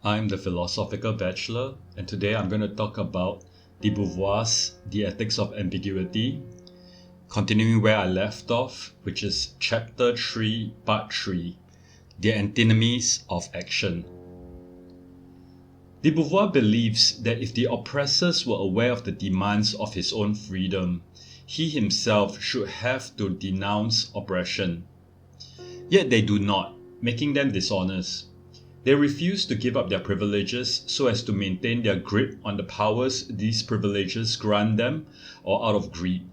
I'm the Philosophical Bachelor, and today I'm going to talk about Beauvoir's The Ethics of Ambiguity, continuing where I left off, which is Chapter 3, Part 3, The Antinomies of Action. Beauvoir believes that if the oppressors were aware of the demands of his own freedom, he himself should have to denounce oppression. Yet they do not, making them dishonest. They refuse to give up their privileges so as to maintain their grip on the powers these privileges grant them, or out of greed.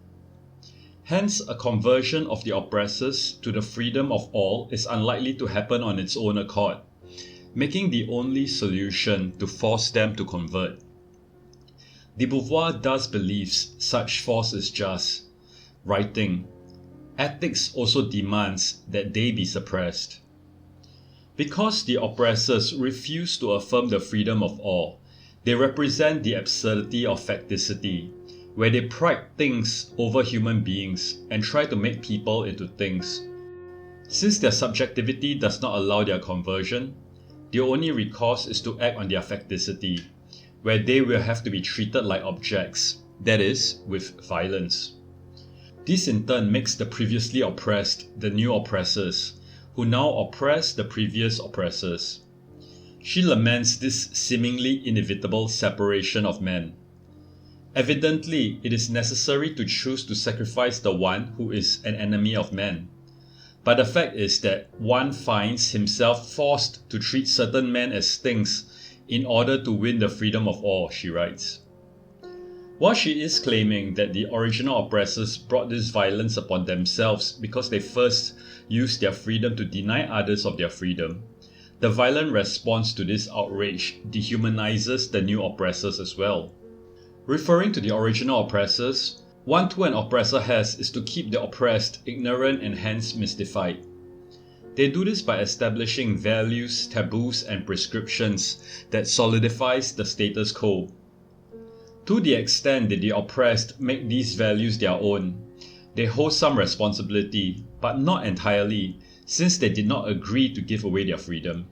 Hence, a conversion of the oppressors to the freedom of all is unlikely to happen on its own accord, making the only solution to force them to convert. Beauvoir thus believes such force is just, writing, "Ethics also demands that they be suppressed." Because the oppressors refuse to affirm the freedom of all, they represent the absurdity of facticity, where they pride things over human beings and try to make people into things. Since their subjectivity does not allow their conversion, the only recourse is to act on their facticity, where they will have to be treated like objects, that is, with violence. This in turn makes the previously oppressed the new oppressors, who now oppress the previous oppressors. She laments this seemingly inevitable separation of men. Evidently, it is necessary to choose to sacrifice the one who is an enemy of men. But the fact is that one finds himself forced to treat certain men as things in order to win the freedom of all, she writes. While she is claiming that the original oppressors brought this violence upon themselves because they first used their freedom to deny others of their freedom, the violent response to this outrage dehumanizes the new oppressors as well. Referring to the original oppressors, one tool an oppressor has is to keep the oppressed ignorant and hence mystified. They do this by establishing values, taboos, and prescriptions that solidifies the status quo. To the extent that the oppressed make these values their own, they hold some responsibility, but not entirely, since they did not agree to give away their freedom.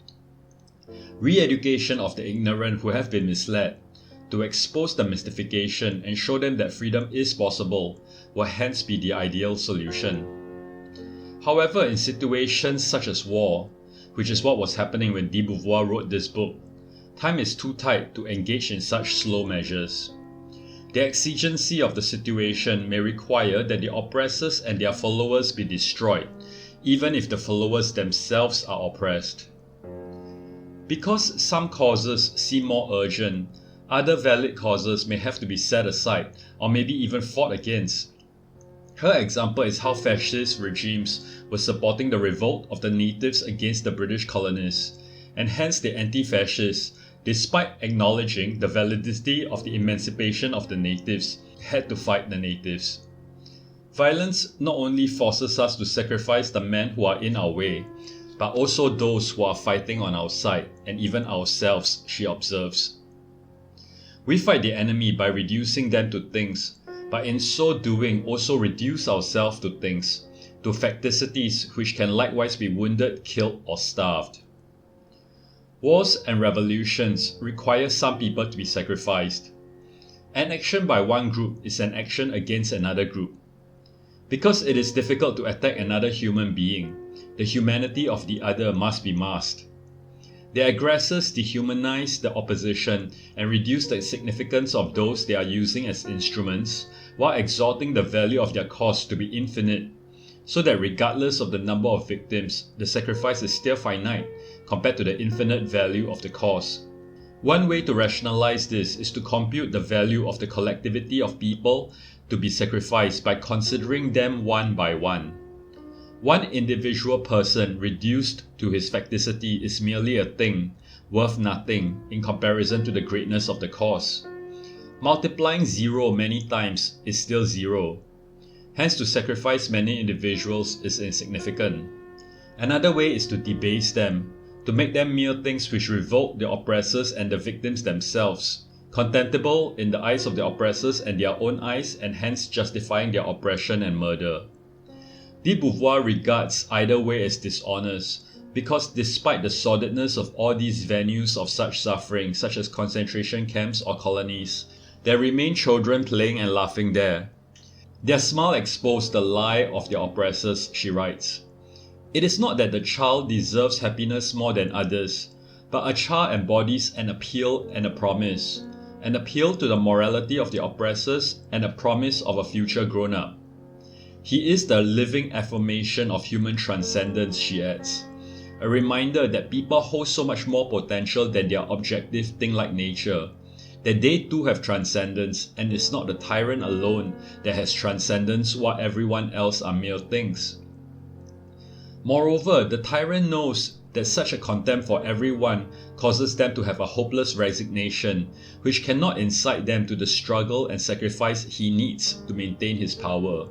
Re-education of the ignorant who have been misled, to expose the mystification and show them that freedom is possible, will hence be the ideal solution. However, in situations such as war, which is what was happening when Beauvoir wrote this book, time is too tight to engage in such slow measures. The exigency of the situation may require that the oppressors and their followers be destroyed, even if the followers themselves are oppressed. Because some causes seem more urgent, other valid causes may have to be set aside or maybe even fought against. Her example is how fascist regimes were supporting the revolt of the natives against the British colonists, and hence the anti-fascists, despite acknowledging the validity of the emancipation of the natives, had to fight the natives. Violence not only forces us to sacrifice the men who are in our way, but also those who are fighting on our side, and even ourselves, she observes. We fight the enemy by reducing them to things, but in so doing also reduce ourselves to things, to facticities which can likewise be wounded, killed, or starved. Wars and revolutions require some people to be sacrificed. An action by one group is an action against another group. Because it is difficult to attack another human being, the humanity of the other must be masked. The aggressors dehumanize the opposition and reduce the significance of those they are using as instruments, while exalting the value of their cause to be infinite, so that regardless of the number of victims, the sacrifice is still finite compared to the infinite value of the cause. One way to rationalize this is to compute the value of the collectivity of people to be sacrificed by considering them one by one. One individual person reduced to his facticity is merely a thing, worth nothing in comparison to the greatness of the cause. Multiplying zero many times is still zero. Hence, to sacrifice many individuals is insignificant. Another way is to debase them, to make them mere things which revolt the oppressors and the victims themselves, contemptible in the eyes of the oppressors and their own eyes, and hence justifying their oppression and murder. Beauvoir regards either way as dishonest, because despite the sordidness of all these venues of such suffering, such as concentration camps or colonies, there remain children playing and laughing there. Their smile exposed the lie of their oppressors, she writes. It is not that the child deserves happiness more than others, but a child embodies an appeal and a promise, an appeal to the morality of the oppressors and a promise of a future grown-up. He is the living affirmation of human transcendence, she adds, a reminder that people hold so much more potential than their objective thing like nature, that they too have transcendence, and it's not the tyrant alone that has transcendence while everyone else are mere things. Moreover, the tyrant knows that such a contempt for everyone causes them to have a hopeless resignation, which cannot incite them to the struggle and sacrifice he needs to maintain his power.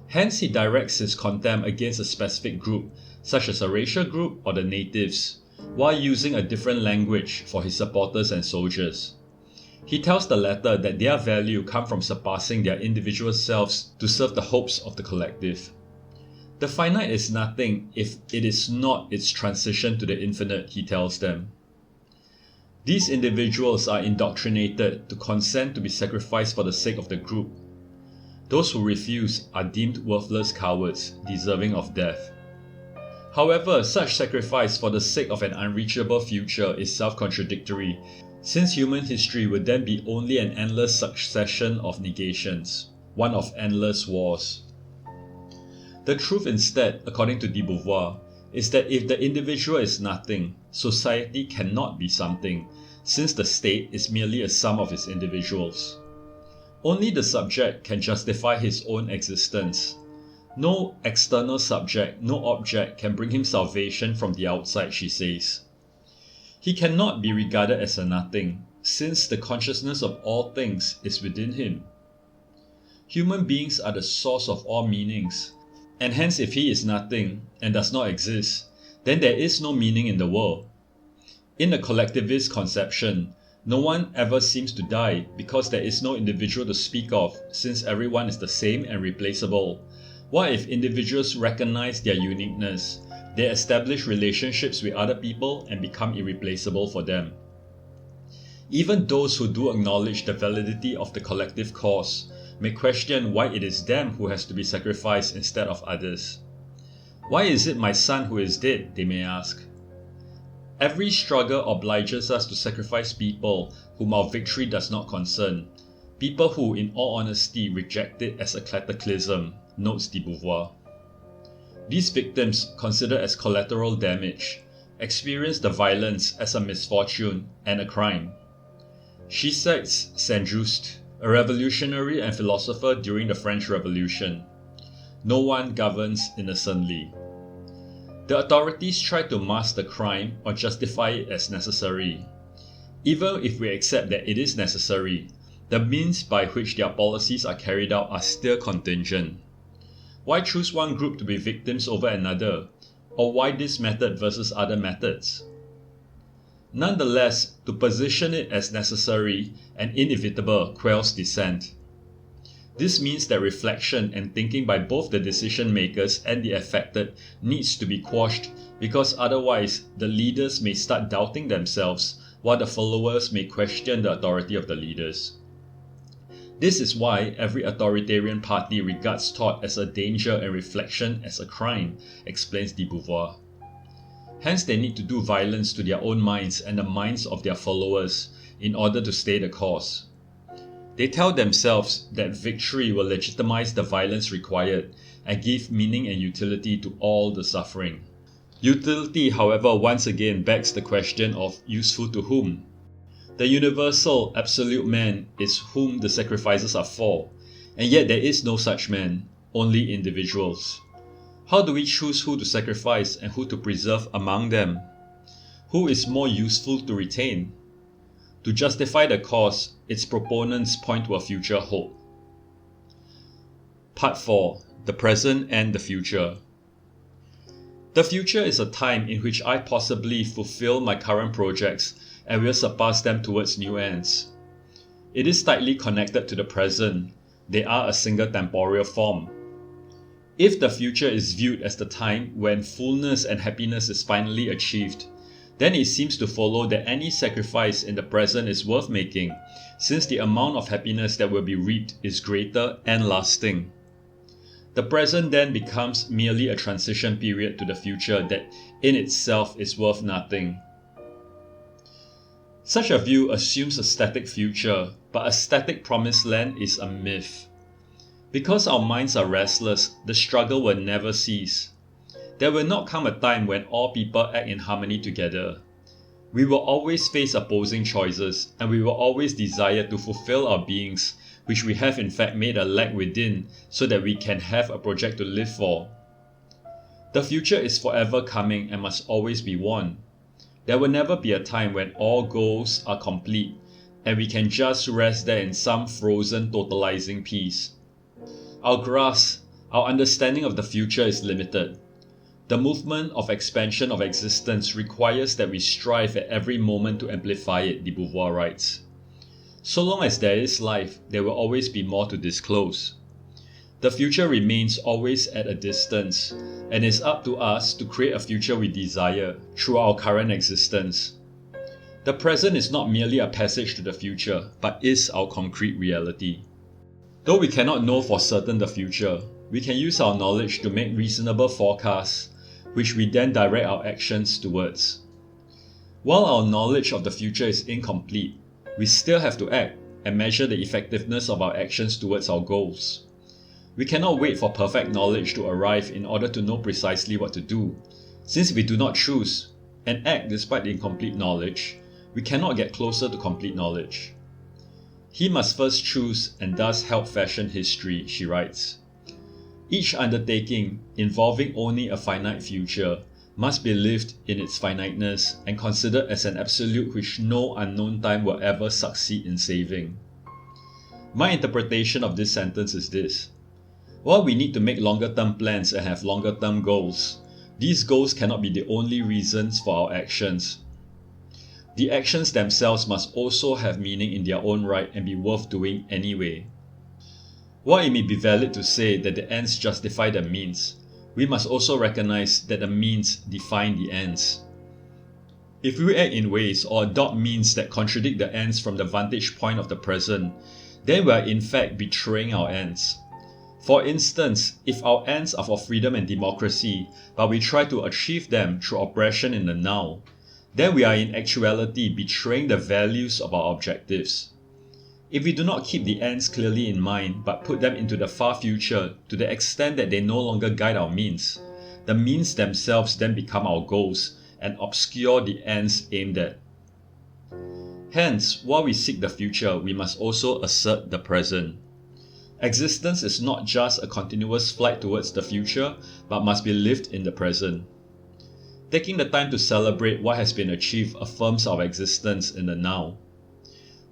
Hence he directs his contempt against a specific group, such as a racial group or the natives, while using a different language for his supporters and soldiers. He tells the latter that their value comes from surpassing their individual selves to serve the hopes of the collective. The finite is nothing if it is not its transition to the infinite, he tells them. These individuals are indoctrinated to consent to be sacrificed for the sake of the group. Those who refuse are deemed worthless cowards, deserving of death. However, such sacrifice for the sake of an unreachable future is self-contradictory, since human history would then be only an endless succession of negations, one of endless wars. The truth instead, according to Beauvoir, is that if the individual is nothing, society cannot be something, since the state is merely a sum of its individuals. Only the subject can justify his own existence. No external subject, no object can bring him salvation from the outside, she says. He cannot be regarded as a nothing, since the consciousness of all things is within him. Human beings are the source of all meanings, and hence if he is nothing and does not exist, then there is no meaning in the world. In the collectivist conception, no one ever seems to die because there is no individual to speak of, since everyone is the same and replaceable. What if individuals recognize their uniqueness? They establish relationships with other people and become irreplaceable for them. Even those who do acknowledge the validity of the collective cause may question why it is them who has to be sacrificed instead of others. Why is it my son who is dead, they may ask. Every struggle obliges us to sacrifice people whom our victory does not concern, people who in all honesty reject it as a cataclysm, notes de Beauvoir. These victims, considered as collateral damage, experience the violence as a misfortune and a crime. She cites Saint-Just, a revolutionary and philosopher during the French Revolution. No one governs innocently. The authorities try to mask the crime or justify it as necessary. Even if we accept that it is necessary, the means by which their policies are carried out are still contingent. Why choose one group to be victims over another? Or why this method versus other methods? Nonetheless, to position it as necessary and inevitable quells dissent. This means that reflection and thinking by both the decision makers and the affected needs to be quashed, because otherwise the leaders may start doubting themselves while the followers may question the authority of the leaders. This is why every authoritarian party regards thought as a danger and reflection as a crime, explains de Beauvoir. Hence they need to do violence to their own minds and the minds of their followers in order to stay the course. They tell themselves that victory will legitimize the violence required and give meaning and utility to all the suffering. Utility, however, once again begs the question of useful to whom? The universal, absolute man is whom the sacrifices are for, and yet there is no such man, only individuals. How do we choose who to sacrifice and who to preserve among them? Who is more useful to retain? To justify the cause, its proponents point to a future hope. Part 4. The Present and the Future. The future is a time in which I possibly fulfill my current projects and will surpass them towards new ends. It is tightly connected to the present. They are a single temporal form. If the future is viewed as the time when fullness and happiness is finally achieved, then it seems to follow that any sacrifice in the present is worth making, since the amount of happiness that will be reaped is greater and lasting. The present then becomes merely a transition period to the future that in itself is worth nothing. Such a view assumes a static future, but a static promised land is a myth. Because our minds are restless, the struggle will never cease. There will not come a time when all people act in harmony together. We will always face opposing choices, and we will always desire to fulfill our beings, which we have in fact made a lack within, so that we can have a project to live for. The future is forever coming and must always be won. There will never be a time when all goals are complete, and we can just rest there in some frozen totalizing peace. Our grasp, our understanding of the future is limited. The movement of expansion of existence requires that we strive at every moment to amplify it, Beauvoir writes. So long as there is life, there will always be more to disclose. The future remains always at a distance, and it's up to us to create a future we desire through our current existence. The present is not merely a passage to the future, but is our concrete reality. Though we cannot know for certain the future, we can use our knowledge to make reasonable forecasts, which we then direct our actions towards. While our knowledge of the future is incomplete, we still have to act and measure the effectiveness of our actions towards our goals. We cannot wait for perfect knowledge to arrive in order to know precisely what to do. Since we do not choose and act despite the incomplete knowledge, we cannot get closer to complete knowledge. He must first choose and thus help fashion history, she writes. Each undertaking, involving only a finite future, must be lived in its finiteness and considered as an absolute which no unknown time will ever succeed in saving. My interpretation of this sentence is this. While we need to make longer-term plans and have longer-term goals, these goals cannot be the only reasons for our actions. The actions themselves must also have meaning in their own right and be worth doing anyway. While it may be valid to say that the ends justify the means, we must also recognize that the means define the ends. If we act in ways or adopt means that contradict the ends from the vantage point of the present, then we are in fact betraying our ends. For instance, if our ends are for freedom and democracy, but we try to achieve them through oppression in the now, then we are in actuality betraying the values of our objectives. If we do not keep the ends clearly in mind but put them into the far future to the extent that they no longer guide our means, the means themselves then become our goals and obscure the ends aimed at. Hence, while we seek the future, we must also assert the present. Existence is not just a continuous flight towards the future, but must be lived in the present. Taking the time to celebrate what has been achieved affirms our existence in the now.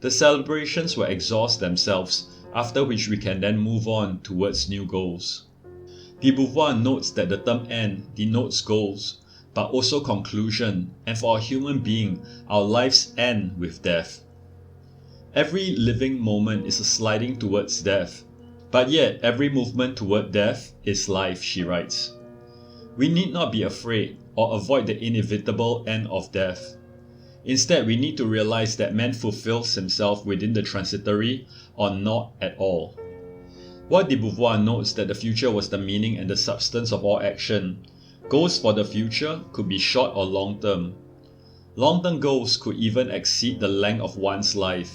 The celebrations will exhaust themselves, after which we can then move on towards new goals. Beauvoir notes that the term end denotes goals, but also conclusion, and for a human being, our lives end with death. Every living moment is a sliding towards death, but yet every movement toward death is life, she writes. We need not be afraid or avoid the inevitable end of death. Instead, we need to realize that man fulfills himself within the transitory or not at all. While Beauvoir notes that the future was the meaning and the substance of all action, goals for the future could be short or long-term. Long-term goals could even exceed the length of one's life.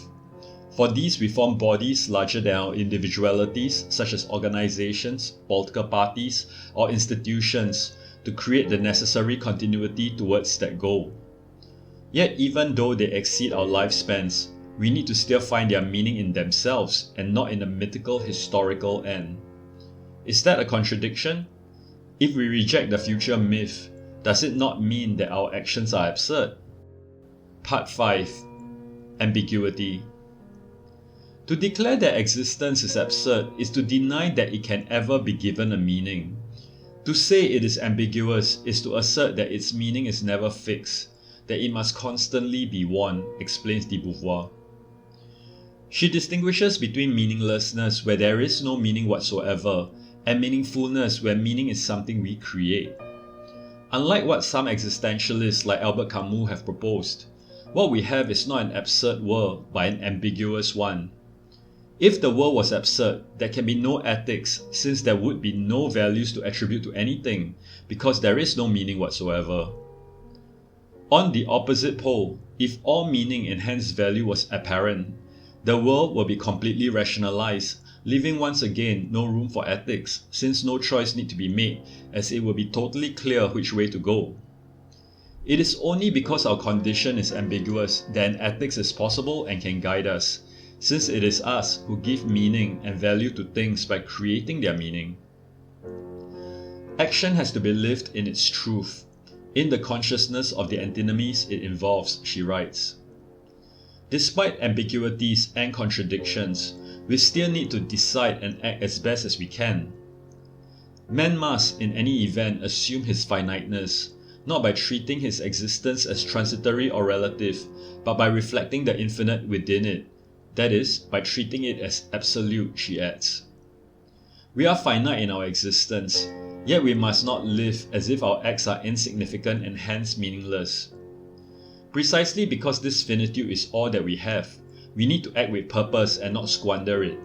For these, we form bodies larger than our individualities, such as organizations, political parties, or institutions, to create the necessary continuity towards that goal. Yet even though they exceed our lifespans, we need to still find their meaning in themselves and not in a mythical historical end. Is that a contradiction? If we reject the future myth, does it not mean that our actions are absurd? Part 5. Ambiguity. To declare that existence is absurd is to deny that it can ever be given a meaning. To say it is ambiguous is to assert that its meaning is never fixed, that it must constantly be won, explains Beauvoir. She distinguishes between meaninglessness where there is no meaning whatsoever and meaningfulness where meaning is something we create. Unlike what some existentialists like Albert Camus have proposed, what we have is not an absurd world but an ambiguous one. If the world was absurd, there can be no ethics since there would be no values to attribute to anything because there is no meaning whatsoever. On the opposite pole, if all meaning and hence value was apparent, the world will be completely rationalized, leaving once again no room for ethics since no choice need to be made as it will be totally clear which way to go. It is only because our condition is ambiguous that an ethics is possible and can guide us, since it is us who give meaning and value to things by creating their meaning. Action has to be lived in its truth, in the consciousness of the antinomies it involves, she writes. Despite ambiguities and contradictions, we still need to decide and act as best as we can. Man must, in any event, assume his finiteness, not by treating his existence as transitory or relative, but by reflecting the infinite within it. That is, by treating it as absolute, she adds. We are finite in our existence, yet we must not live as if our acts are insignificant and hence meaningless. Precisely because this finitude is all that we have, we need to act with purpose and not squander it.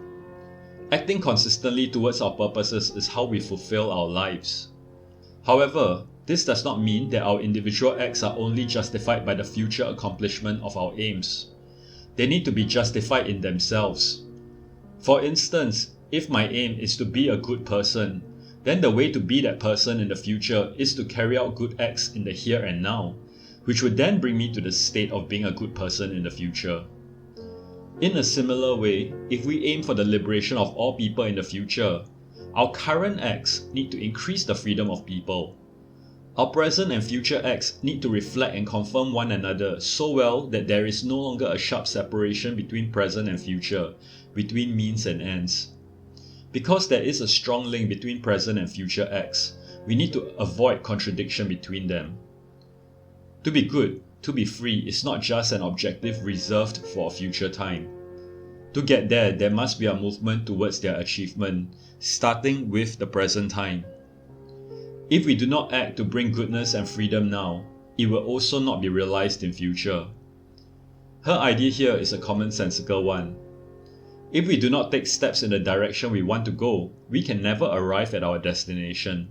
Acting consistently towards our purposes is how we fulfill our lives. However, this does not mean that our individual acts are only justified by the future accomplishment of our aims. They need to be justified in themselves. For instance, if my aim is to be a good person, then the way to be that person in the future is to carry out good acts in the here and now, which would then bring me to the state of being a good person in the future. In a similar way, if we aim for the liberation of all people in the future, our current acts need to increase the freedom of people. Our present and future acts need to reflect and confirm one another so well that there is no longer a sharp separation between present and future, between means and ends. Because there is a strong link between present and future acts, we need to avoid contradiction between them. To be good, to be free is not just an objective reserved for a future time. To get there must be a movement towards their achievement, starting with the present time. If we do not act to bring goodness and freedom now, it will also not be realized in future. Her idea here is a commonsensical one. If we do not take steps in the direction we want to go, we can never arrive at our destination.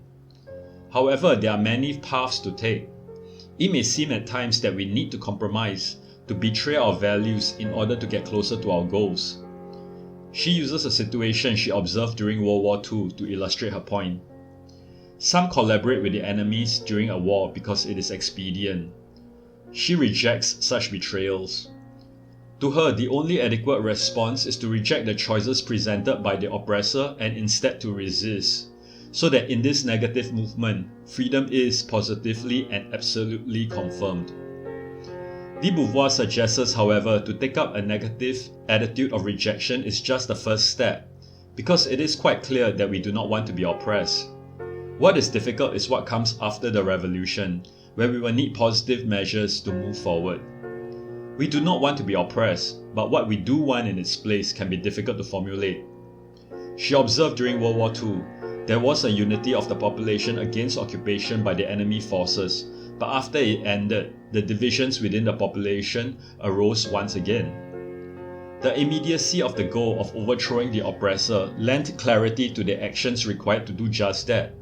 However, there are many paths to take. It may seem at times that we need to compromise, to betray our values in order to get closer to our goals. She uses a situation she observed during World War II to illustrate her point. Some collaborate with the enemies during a war because it is expedient. She rejects such betrayals. To her, the only adequate response is to reject the choices presented by the oppressor and instead to resist, so that in this negative movement, freedom is positively and absolutely confirmed. Beauvoir suggests, however, to take up a negative attitude of rejection is just the first step, because it is quite clear that we do not want to be oppressed. What is difficult is what comes after the revolution, where we will need positive measures to move forward. We do not want to be oppressed, but what we do want in its place can be difficult to formulate. She observed during World War II, there was a unity of the population against occupation by the enemy forces, but after it ended, the divisions within the population arose once again. The immediacy of the goal of overthrowing the oppressor lent clarity to the actions required to do just that,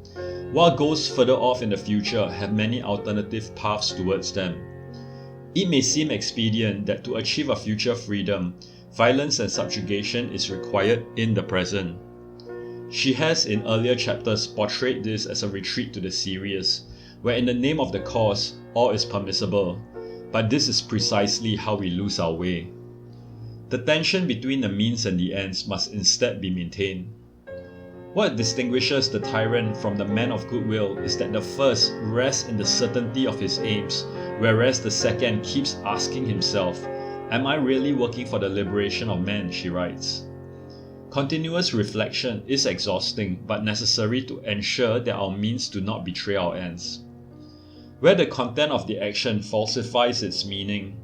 while goals further off in the future have many alternative paths towards them. It may seem expedient that to achieve a future freedom, violence and subjugation is required in the present. She has in earlier chapters portrayed this as a retreat to the serious, where in the name of the cause, all is permissible, but this is precisely how we lose our way. The tension between the means and the ends must instead be maintained. What distinguishes the tyrant from the man of goodwill is that the first rests in the certainty of his aims, whereas the second keeps asking himself, "Am I really working for the liberation of man?" she writes. Continuous reflection is exhausting but necessary to ensure that our means do not betray our ends. Where the content of the action falsifies its meaning,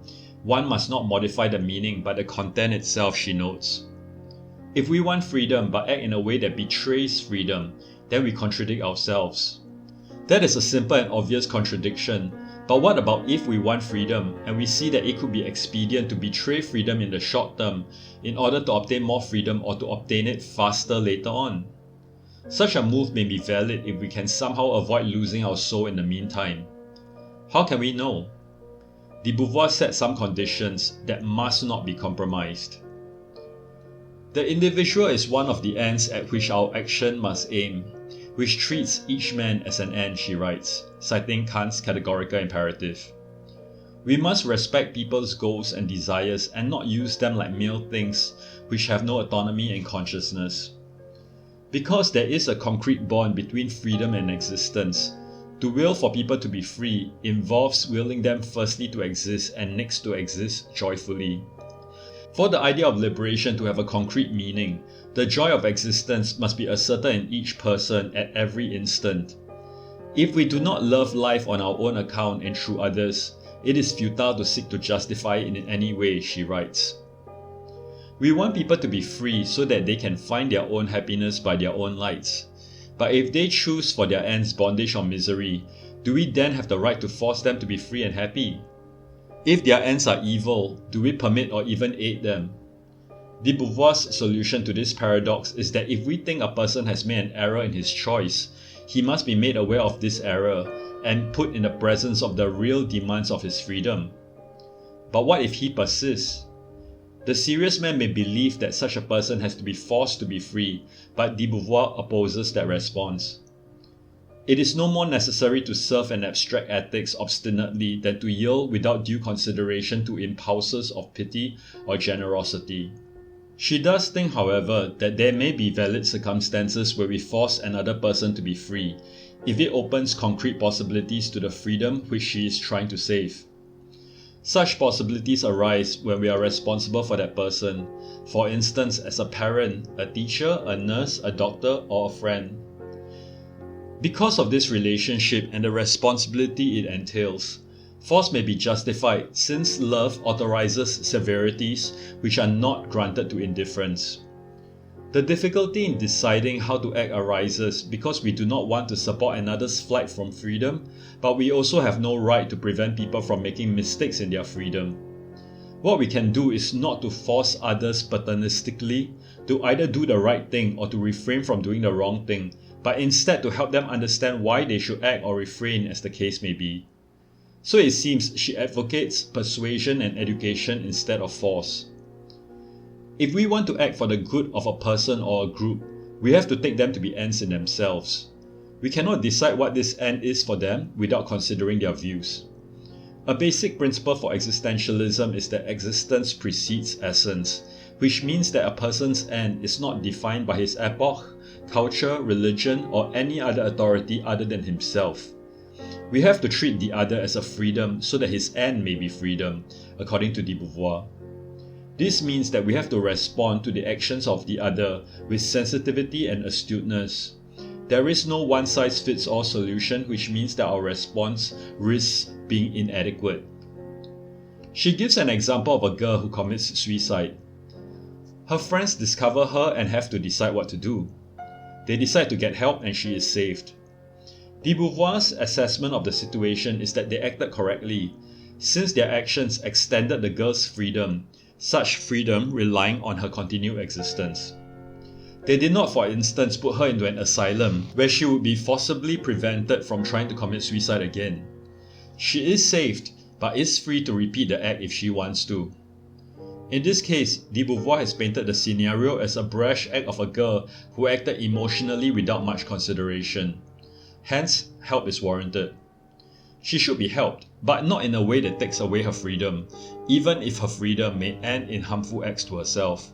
one must not modify the meaning but the content itself, she notes. If we want freedom but act in a way that betrays freedom, then we contradict ourselves. That is a simple and obvious contradiction, but what about if we want freedom and we see that it could be expedient to betray freedom in the short term in order to obtain more freedom or to obtain it faster later on? Such a move may be valid if we can somehow avoid losing our soul in the meantime. How can we know? Beauvoir set some conditions that must not be compromised. The individual is one of the ends at which our action must aim, which treats each man as an end, she writes, citing Kant's categorical imperative. We must respect people's goals and desires and not use them like mere things which have no autonomy and consciousness. Because there is a concrete bond between freedom and existence, to will for people to be free involves willing them firstly to exist and next to exist joyfully. For the idea of liberation to have a concrete meaning, the joy of existence must be asserted in each person at every instant. If we do not love life on our own account and through others, it is futile to seek to justify it in any way, she writes. We want people to be free so that they can find their own happiness by their own lights. But if they choose for their ends bondage or misery, do we then have the right to force them to be free and happy? If their ends are evil, do we permit or even aid them? Beauvoir's solution to this paradox is that if we think a person has made an error in his choice, he must be made aware of this error and put in the presence of the real demands of his freedom. But what if he persists? The serious man may believe that such a person has to be forced to be free, but Beauvoir opposes that response. It is no more necessary to serve an abstract ethics obstinately than to yield without due consideration to impulses of pity or generosity. She does think, however, that there may be valid circumstances where we force another person to be free, if it opens concrete possibilities to the freedom which she is trying to save. Such possibilities arise when we are responsible for that person, for instance as a parent, a teacher, a nurse, a doctor, or a friend. Because of this relationship and the responsibility it entails, force may be justified since love authorizes severities which are not granted to indifference. The difficulty in deciding how to act arises because we do not want to support another's flight from freedom, but we also have no right to prevent people from making mistakes in their freedom. What we can do is not to force others paternalistically to either do the right thing or to refrain from doing the wrong thing, but instead to help them understand why they should act or refrain as the case may be. So it seems she advocates persuasion and education instead of force. If we want to act for the good of a person or a group, we have to take them to be ends in themselves. We cannot decide what this end is for them without considering their views. A basic principle for existentialism is that existence precedes essence, which means that a person's end is not defined by his epoch, culture, religion, or any other authority other than himself. We have to treat the other as a freedom so that his end may be freedom, according to Beauvoir. This means that we have to respond to the actions of the other with sensitivity and astuteness. There is no one-size-fits-all solution, which means that our response risks being inadequate. She gives an example of a girl who commits suicide. Her friends discover her and have to decide what to do. They decide to get help and she is saved. Beauvoir's assessment of the situation is that they acted correctly, since their actions extended the girl's freedom, such freedom relying on her continued existence. They did not, for instance, put her into an asylum where she would be forcibly prevented from trying to commit suicide again. She is saved, but is free to repeat the act if she wants to. In this case, Beauvoir has painted the scenario as a brash act of a girl who acted emotionally without much consideration. Hence, help is warranted. She should be helped, but not in a way that takes away her freedom, even if her freedom may end in harmful acts to herself.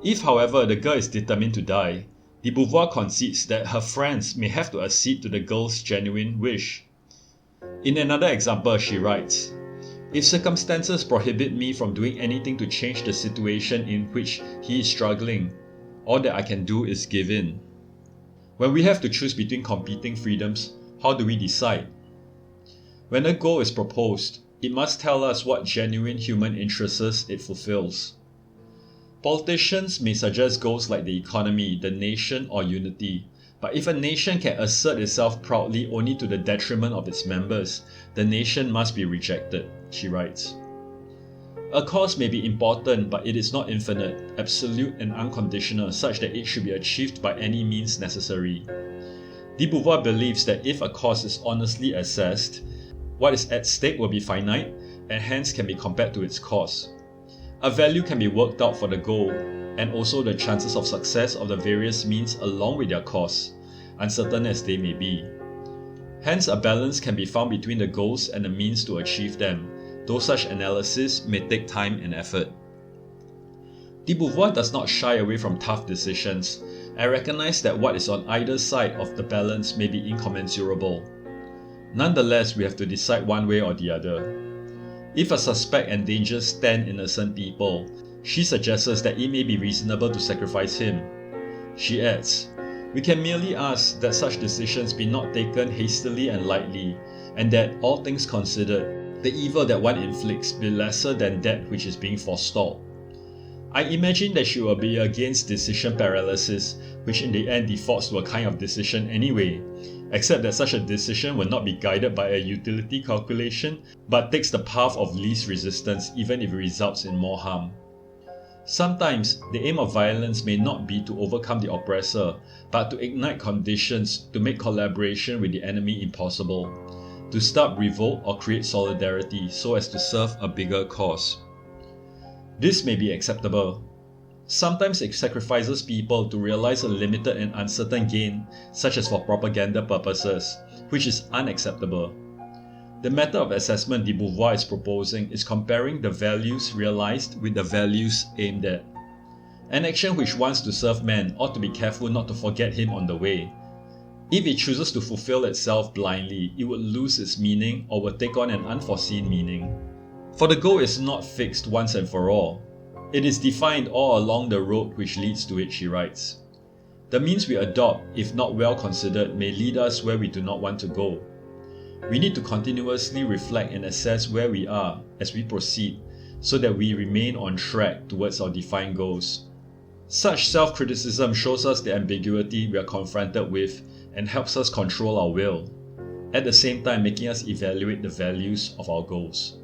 If, however, the girl is determined to die, Beauvoir concedes that her friends may have to accede to the girl's genuine wish. In another example, she writes, "If circumstances prohibit me from doing anything to change the situation in which he is struggling, all that I can do is give in." When we have to choose between competing freedoms, how do we decide? When a goal is proposed, it must tell us what genuine human interests it fulfills. Politicians may suggest goals like the economy, the nation, or unity, But if a nation can assert itself proudly only to the detriment of its members, the nation must be rejected, she writes. A cause may be important, but it is not infinite, absolute and unconditional, such that it should be achieved by any means necessary. Beauvoir believes that if a cause is honestly assessed, what is at stake will be finite and hence can be compared to its cause. A value can be worked out for the goal, and also the chances of success of the various means along with their cause, uncertain as they may be. Hence, a balance can be found between the goals and the means to achieve them, though such analysis may take time and effort. Beauvoir does not shy away from tough decisions, and recognize that what is on either side of the balance may be incommensurable. Nonetheless, we have to decide one way or the other. If a suspect endangers 10 innocent people, she suggests that it may be reasonable to sacrifice him. She adds, "We can merely ask that such decisions be not taken hastily and lightly, and that, all things considered, the evil that one inflicts be lesser than that which is being forestalled." I imagine that she will be against decision paralysis, which in the end defaults to a kind of decision anyway, except that such a decision will not be guided by a utility calculation, but takes the path of least resistance even if it results in more harm. Sometimes, the aim of violence may not be to overcome the oppressor, but to ignite conditions to make collaboration with the enemy impossible, to start revolt or create solidarity so as to serve a bigger cause. This may be acceptable. Sometimes it sacrifices people to realize a limited and uncertain gain, such as for propaganda purposes, which is unacceptable. The method of assessment Beauvoir is proposing is comparing the values realized with the values aimed at. An action which wants to serve man ought to be careful not to forget him on the way. If it chooses to fulfill itself blindly, it would lose its meaning or will take on an unforeseen meaning. For the goal is not fixed once and for all. It is defined all along the road which leads to it, she writes. The means we adopt, if not well considered, may lead us where we do not want to go. We need to continuously reflect and assess where we are as we proceed, so that we remain on track towards our defined goals. Such self-criticism shows us the ambiguity we are confronted with and helps us control our will, at the same time making us evaluate the values of our goals.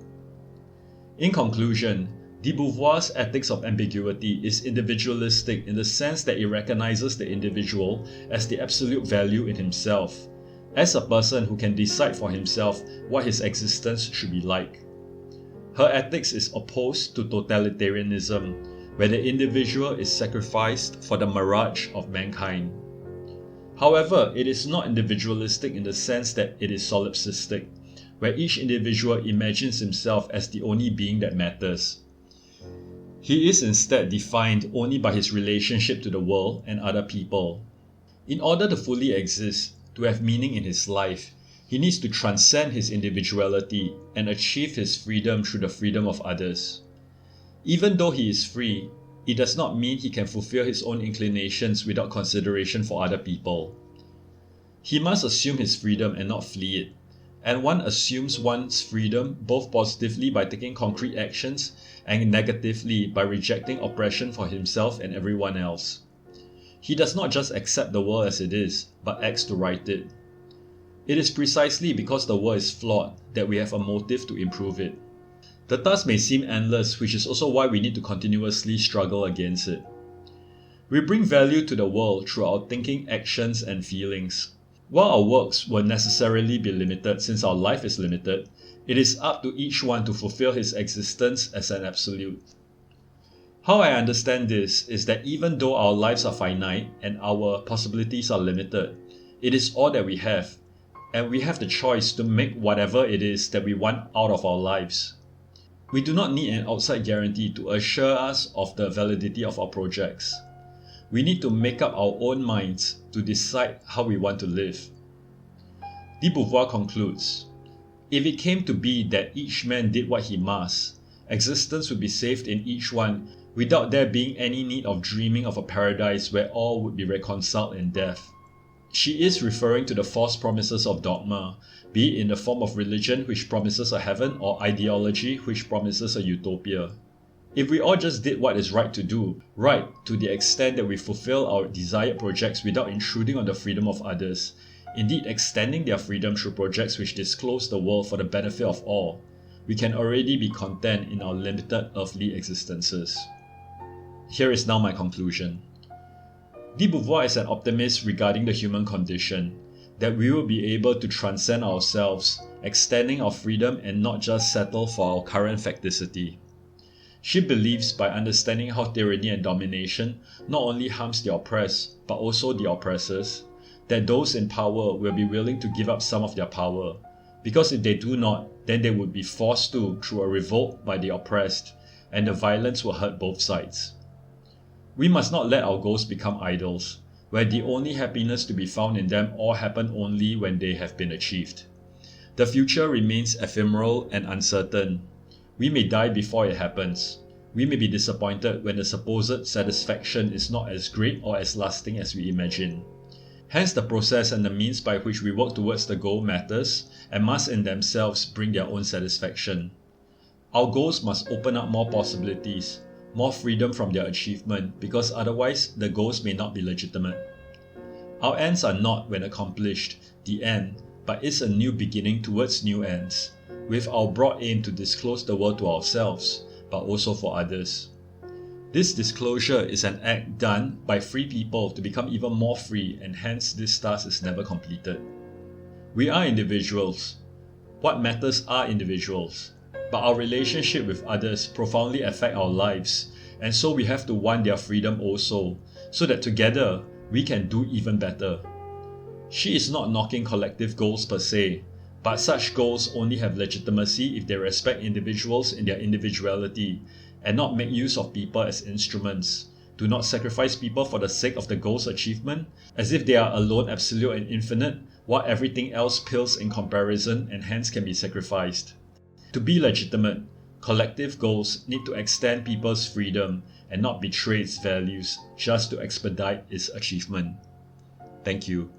In conclusion, Beauvoir's ethics of ambiguity is individualistic in the sense that it recognizes the individual as the absolute value in himself, as a person who can decide for himself what his existence should be like. Her ethics is opposed to totalitarianism, where the individual is sacrificed for the mirage of mankind. However, it is not individualistic in the sense that it is solipsistic, where each individual imagines himself as the only being that matters. He is instead defined only by his relationship to the world and other people. In order to fully exist, to have meaning in his life, he needs to transcend his individuality and achieve his freedom through the freedom of others. Even though he is free, it does not mean he can fulfill his own inclinations without consideration for other people. He must assume his freedom and not flee it, and one assumes one's freedom both positively by taking concrete actions and negatively by rejecting oppression for himself and everyone else. He does not just accept the world as it is, but acts to right it. It is precisely because the world is flawed that we have a motive to improve it. The task may seem endless, which is also why we need to continuously struggle against it. We bring value to the world through our thinking, actions, and feelings. While our works will necessarily be limited since our life is limited, it is up to each one to fulfill his existence as an absolute. How I understand this is that even though our lives are finite and our possibilities are limited, it is all that we have, and we have the choice to make whatever it is that we want out of our lives. We do not need an outside guarantee to assure us of the validity of our projects. We need to make up our own minds to decide how we want to live. Beauvoir concludes, if it came to be that each man did what he must, existence would be saved in each one without there being any need of dreaming of a paradise where all would be reconciled in death. She is referring to the false promises of dogma, be it in the form of religion which promises a heaven or ideology which promises a utopia. If we all just did what is right to do, right to the extent that we fulfill our desired projects without intruding on the freedom of others, indeed extending their freedom through projects which disclose the world for the benefit of all, we can already be content in our limited earthly existences. Here is now my conclusion. Beauvoir is an optimist regarding the human condition, that we will be able to transcend ourselves, extending our freedom and not just settle for our current facticity. She believes by understanding how tyranny and domination not only harms the oppressed, but also the oppressors, that those in power will be willing to give up some of their power, because if they do not, then they would be forced to through a revolt by the oppressed, and the violence will hurt both sides. We must not let our goals become idols, where the only happiness to be found in them all happen only when they have been achieved. The future remains ephemeral and uncertain. We may die before it happens. We may be disappointed when the supposed satisfaction is not as great or as lasting as we imagine. Hence the process and the means by which we work towards the goal matters and must in themselves bring their own satisfaction. Our goals must open up more possibilities, more freedom from their achievement, because otherwise the goals may not be legitimate. Our ends are not, when accomplished, the end, but is a new beginning towards new ends, with our broad aim to disclose the world to ourselves, but also for others. This disclosure is an act done by free people to become even more free, and hence this task is never completed. We are individuals. What matters are individuals, but our relationship with others profoundly affect our lives, and so we have to want their freedom also, so that together we can do even better. She is not knocking collective goals per se, but such goals only have legitimacy if they respect individuals in their individuality, and not make use of people as instruments, do not sacrifice people for the sake of the goal's achievement, as if they are alone absolute and infinite, while everything else pales in comparison and hence can be sacrificed. To be legitimate, collective goals need to extend people's freedom and not betray its values just to expedite its achievement. Thank you.